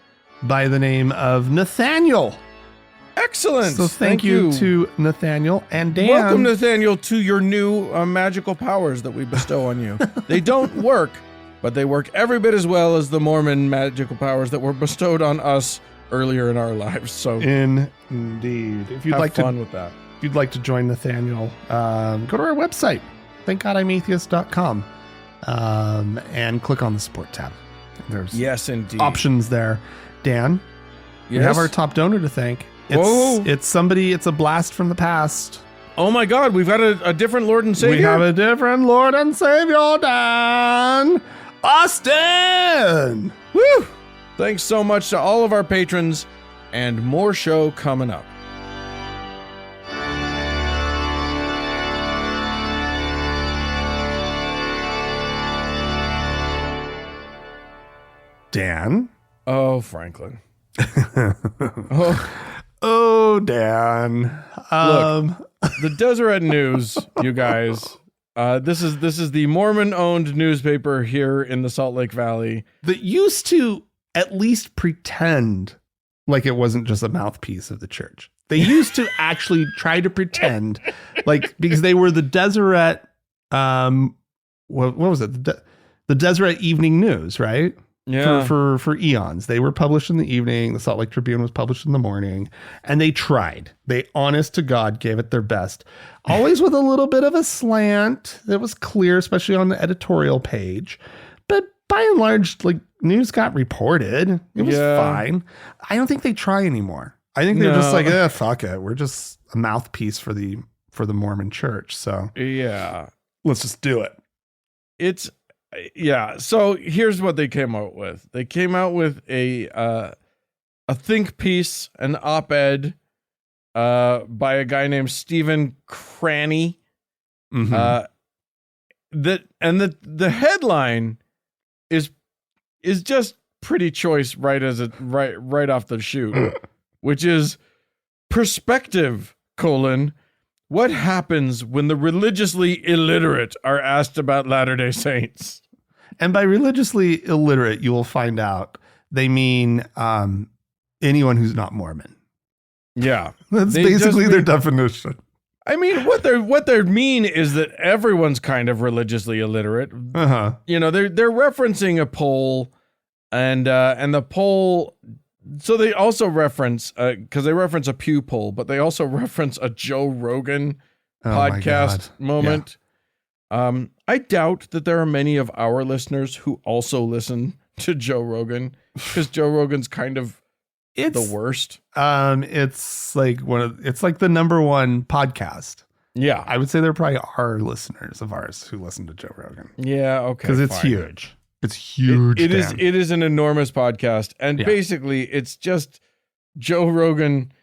by the name of Nathaniel. Excellent. So thank you to Nathaniel and Dan. Welcome, Nathaniel, to your new magical powers that we bestow on you. They don't work, but they work every bit as well as the Mormon magical powers that were bestowed on us earlier in our lives. So indeed. If you'd have like fun with that. If you'd like to join Nathaniel, go to our website, thankgodimatheist.com, and click on the support tab. There's Yes, indeed. options there. Dan, we have our top donor to thank. It's a blast from the past. Oh my God, we've got a different Lord and Savior. We have a different Lord and Savior, Dan Austin. Woo! Thanks so much to all of our patrons, and more show coming up. Dan. Oh, Franklin. Oh, Dan. Look, the Deseret News, you guys. This is the Mormon-owned newspaper here in the Salt Lake Valley that used to at least pretend like it wasn't just a mouthpiece of the church. They used to actually try to pretend like, because they were the Deseret, what was it? The Deseret Evening News, right? Yeah. For eons. They were published in the evening. The Salt Lake Tribune was published in the morning. And they tried. They, honest to God, gave it their best. Always with a little bit of a slant that was clear, especially on the editorial page. But by and large, like, news got reported. It was fine. I don't think they try anymore. I think they're just like, fuck it. We're just a mouthpiece for the Mormon church. So yeah, let's just do it. So here's what they came out with. They came out with a think piece, an op-ed by a guy named Stephen Cranny. Mm-hmm. The headline is just pretty choice right off the chute, which is Perspective: What happens when the religiously illiterate are asked about Latter-day Saints? And by religiously illiterate, you will find out they mean anyone who's not Mormon. Yeah. That's basically their definition. I mean, what they mean is that everyone's kind of religiously illiterate. Uh-huh. You know, they're referencing a poll, and the poll. So they also reference because they reference a Pew poll, but they also reference a Joe Rogan podcast moment. Yeah. I doubt that there are many of our listeners who also listen to Joe Rogan, because Joe Rogan's kind of the worst. It's like it's like the number one podcast. Yeah. I would say there probably are listeners of ours who listen to Joe Rogan. Yeah, okay. Because it's huge. It's huge. It is an enormous podcast. And basically it's just Joe Rogan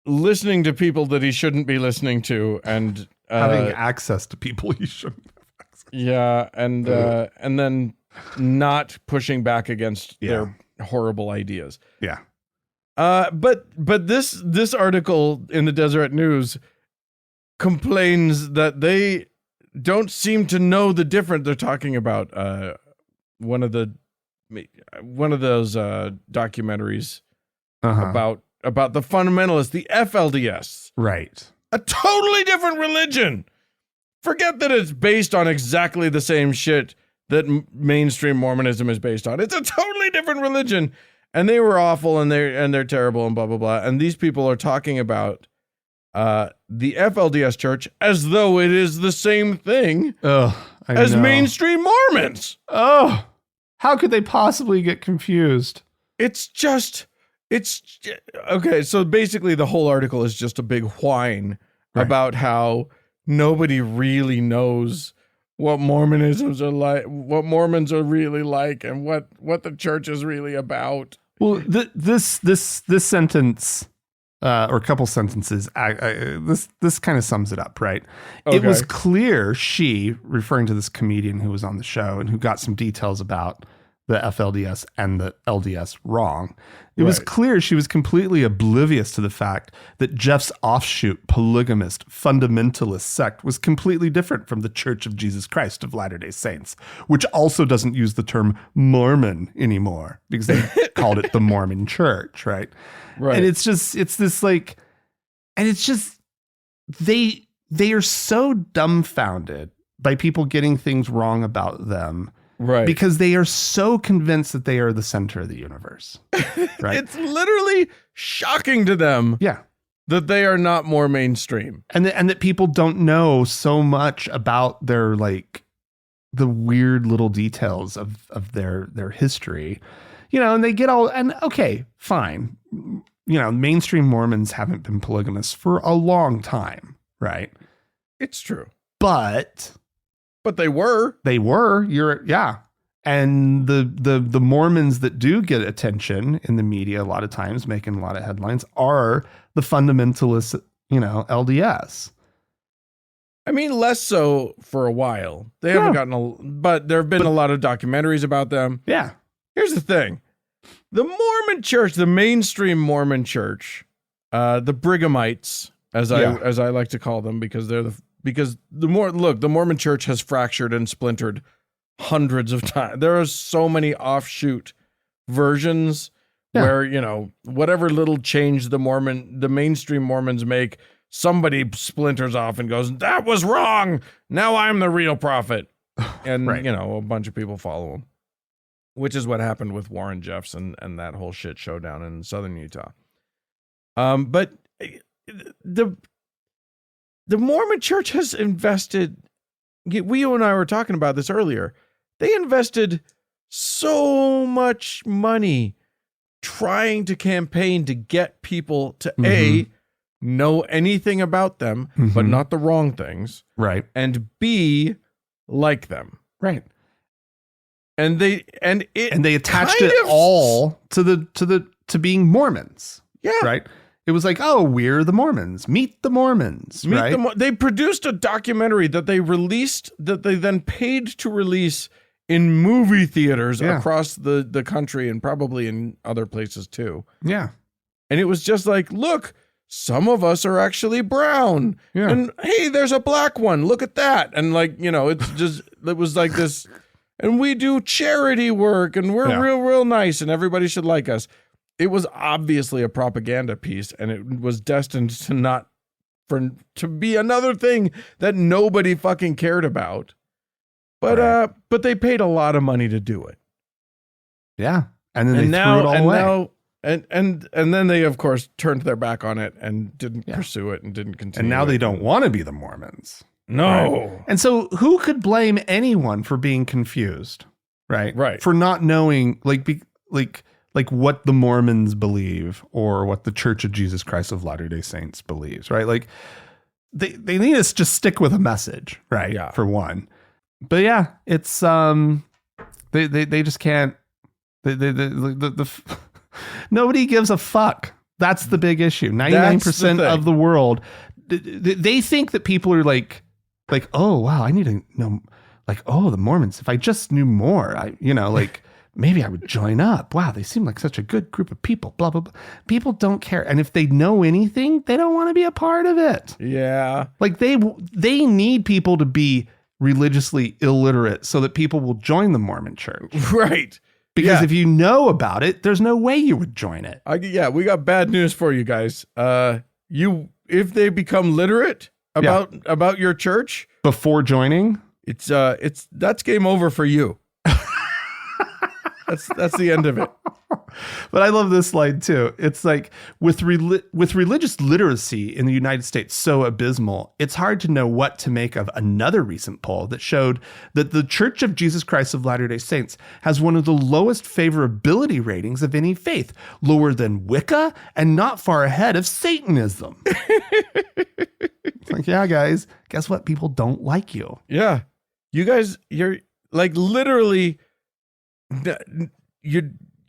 listening to people that he shouldn't be listening to, and having access to people he shouldn't have access to. Yeah, and then not pushing back against their horrible ideas. Yeah. But this article in the Deseret News complains that they don't seem to know the difference. They're talking about one of those documentaries about the fundamentalists, the FLDS. Right. A totally different religion. Forget that it's based on exactly the same shit that mainstream Mormonism is based on. It's a totally different religion. And they were awful, and they're terrible, and blah, blah, blah. And these people are talking about the FLDS church as though it is the same thing as mainstream Mormons. Oh, how could they possibly get confused? It's okay. So basically the whole article is just a big whine about how nobody really knows what Mormonisms are like, what Mormons are really like, and what the church is really about. Well, this sentence, or a couple sentences, this kind of sums it up, right? Okay. It was clear she, referring to this comedian who was on the show and who got some details about the FLDS and the LDS wrong. It was Right. clear she was completely oblivious to the fact that Jeff's offshoot, polygamist, fundamentalist sect was completely different from the Church of Jesus Christ of Latter-day Saints, which also doesn't use the term Mormon anymore because they called it the Mormon Church, right? Right. And it's this like, and it's just, they are so dumbfounded by people getting things wrong about them. Right. Because they are so convinced that they are the center of the universe. Right. It's literally shocking to them Yeah. that they are not more mainstream. And that people don't know so much about their, like, the weird little details of their history, you know, and they get all, and okay, fine. You know, mainstream Mormons haven't been polygamous for a long time. Right. It's true. But they were. Yeah. And the Mormons that do get attention in the media a lot of times, making a lot of headlines, are the fundamentalists, you know, LDS. I mean, less so for a while. They haven't gotten but there have been a lot of documentaries about them. Yeah. Here's the thing. The Mormon church, the mainstream Mormon church, the Brighamites, as I like to call them, because the Mormon church has fractured and splintered hundreds of times. There are so many offshoot versions where, you know, whatever little change the mainstream Mormons make, somebody splinters off and goes, "That was wrong. Now I'm the real prophet." And, Right. you know, a bunch of people follow him, which is what happened with Warren Jeffs and that whole shit show down in southern Utah. But the Mormon church has invested, you and I were talking about this earlier, they invested so much money trying to campaign to get people to A, know anything about them, but not the wrong things. Right. And B, like them. Right. And they attached it all to being Mormons. Yeah. Right. It was like, oh, we're the Mormons. Meet the Mormons. They produced a documentary that they released, that they then paid to release in movie theaters across the country and probably in other places too. Yeah. And it was just like, look, some of us are actually brown. Yeah. And hey, there's a black one. Look at that. And like, you know, it was like this, and we do charity work and we're real nice and everybody should like us. It was obviously a propaganda piece, and it was destined to be another thing that nobody fucking cared about. But but they paid a lot of money to do it. Yeah. And then they threw it all away. And then they of course turned their back on it and didn't pursue it and didn't continue. And now they don't want to be the Mormons. No. Right? And so who could blame anyone for being confused? Right. Right. For not knowing like what the Mormons believe or what the Church of Jesus Christ of Latter-day Saints believes, right? Like they need us to just stick with a message, right? Yeah. For one. But yeah, it's they just can't nobody gives a fuck. That's the big issue. 99% of the world, they think that people are like, oh wow, I need to know, like, oh, the Mormons, if I just knew more, maybe I would join up. Wow, they seem like such a good group of people, blah, blah, blah. People don't care. And if they know anything, they don't want to be a part of it. Yeah. Like they need people to be religiously illiterate so that people will join the Mormon church. Right. Because if you know about it, there's no way you would join it. We got bad news for you guys. If they become literate about your church before joining, that's game over for you. That's the end of it. But I love this line too. It's like with religious literacy in the United States so abysmal, it's hard to know what to make of another recent poll that showed that the Church of Jesus Christ of Latter-day Saints has one of the lowest favorability ratings of any faith, lower than Wicca and not far ahead of Satanism. It's like, yeah, guys, guess what? People don't like you. Yeah. You guys, you're like literally,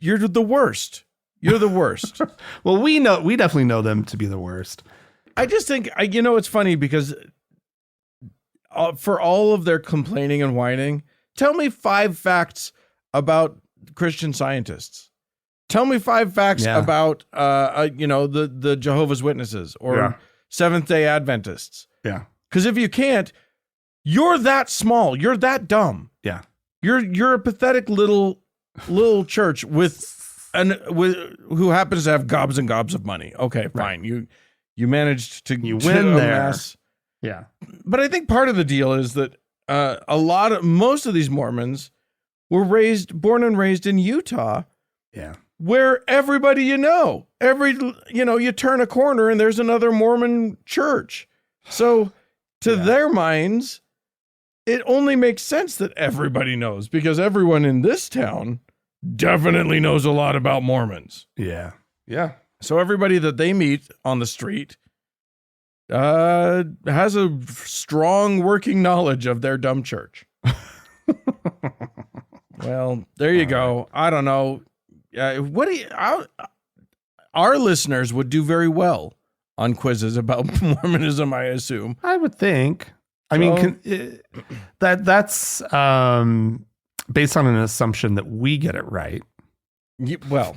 you're the worst. You're the worst. Well, we definitely know them to be the worst. I just think, it's funny because for all of their complaining and whining, tell me 5 facts about Christian Scientists. Tell me 5 facts about, the Jehovah's Witnesses or Seventh-day Adventists. Yeah. Because if you can't, you're that small. You're that dumb. Yeah. You're a pathetic little church who happens to have gobs and gobs of money. Okay, fine. Right. You managed to win there. amass. Yeah. But I think part of the deal is that most of these Mormons were born and raised in Utah. Yeah. Where everybody you turn a corner and there's another Mormon church. So to their minds, it only makes sense that everybody knows, because everyone in this town definitely knows a lot about Mormons. Yeah. Yeah. So everybody that they meet on the street has a strong working knowledge of their dumb church. Well, there you go. I don't know. Our listeners would do very well on quizzes about Mormonism, I assume. I would think. I mean, that's based on an assumption that we get it right. Well,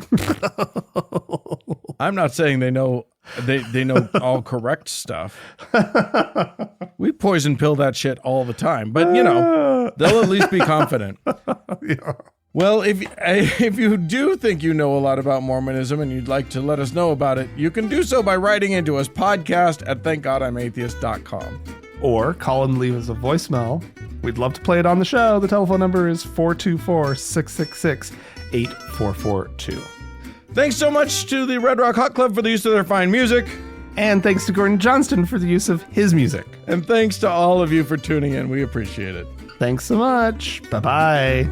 I'm not saying they know all correct stuff. We poison pill that shit all the time, but they'll at least be confident. Yeah. Well, if you do think you know a lot about Mormonism and you'd like to let us know about it, you can do so by writing into us, podcast@thankgodimatheist.com. Or call and leave us a voicemail. We'd love to play it on the show. The telephone number is 424-666-8442. Thanks so much to the Red Rock Hot Club for the use of their fine music. And thanks to Gordon Johnston for the use of his music. And thanks to all of you for tuning in. We appreciate it. Thanks so much. Bye-bye.